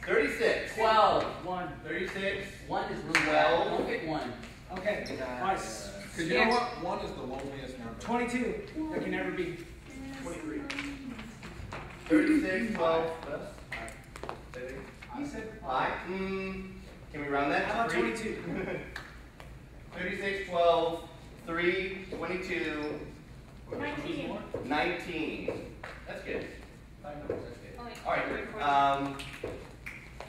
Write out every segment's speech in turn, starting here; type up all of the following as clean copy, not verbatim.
36. 12. 1. 36. 1 is really 12. bad. Don't pick 1. Okay. Nice. Because you know what? 1 is the loneliest number. 22. That can never be 23. 36, 12. You said 5. Can we round that? How about 3? 22? 36, 12, 3, 22, 19. 19. That's good. Oh, All right.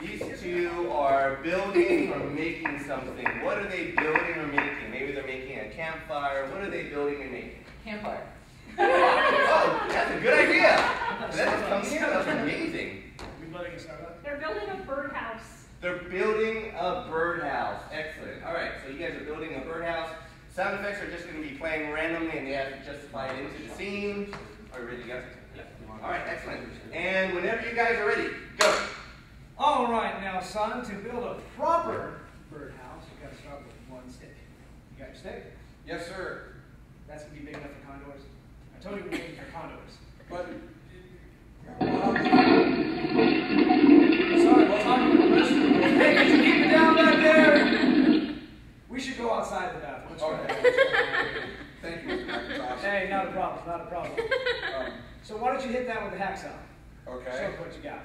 These two are building or making something. What are they building or making? Maybe they're making a campfire. What are they building and making? Campfire. Oh, that's a good idea. That's coming here. That's amazing. they're building a birdhouse. They're building a birdhouse. Excellent. All right, so you guys are building a birdhouse. Sound effects are just going to be playing randomly, and they have to justify it into the scene. Are you ready to go? Yeah. All right, excellent. And whenever you guys are ready, go. All right, now, son, to build a proper birdhouse, you've got to start with 1 stick. You got your stick? Yes, sir. That's going to be big enough for condors. I told you we were making for condors. But Sorry, what's on the restroom? Hey, could you keep it down back there? We should go outside the bathroom. Let's try that. thank you, Mr. McIntosh. Hey, not a problem, not a problem. So why don't you hit that with the hacksaw? Okay. Show us what you got.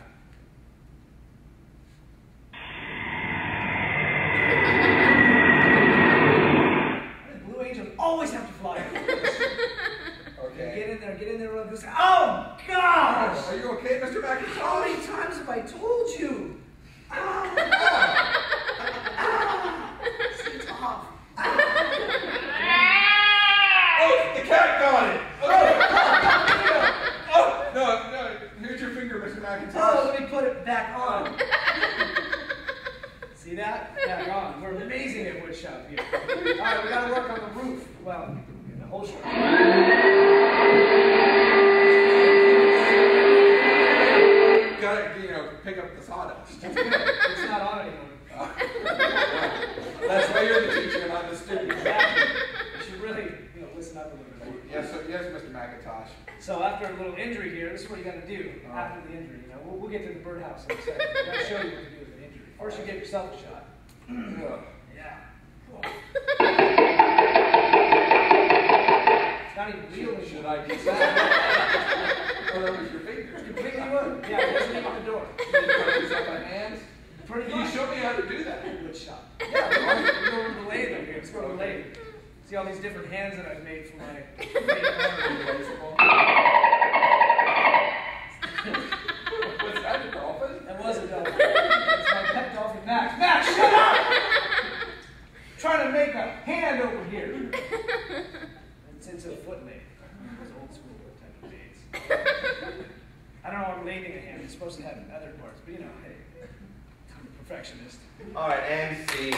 Why do Blue Angels always have to fly? Okay. Get in there, real good. Oh, gosh! Are you okay, Mr. McIntosh? How many times have I told you? Ow! It's off. Oh, the cat got it! Oh, no, here's your finger, Mr. McIntosh. Oh, let me put it back on. See that? Back on. We're amazing at woodshop here. All right, we got to work on the roof. Well, the whole shop. Gotta, pick up the sawdust. That's good. It's not on anymore. That's why you're the teacher and I'm the student. Exactly. You should really, listen up a little bit. Yes, yes, Mr. McIntosh. So after a little injury here, this is what you got to do after the injury. We'll get to the birdhouse in a second. I got to show you what to do with an injury. First, you get yourself a shot. Yeah. Cool. It's not even real. Should I do that? Oh, that was your finger. Completely wood. Yeah, it doesn't even the door. You cut yourself on hands? Pretty Can you much. show me how to do that? Good shot. Yeah, we go over the lathe over here. Let's go to the lathe. See all these different hands that I've made for my baseball. Was that a dolphin? That was a dolphin. It's my pet dolphin, Max. Max, shut up! Trying to make a hand over here. It's into a foot lathe. Those old school type of lathes. I don't know why I'm lathing a hand. It's supposed to have other parts, but hey, I'm a perfectionist. All right, and see.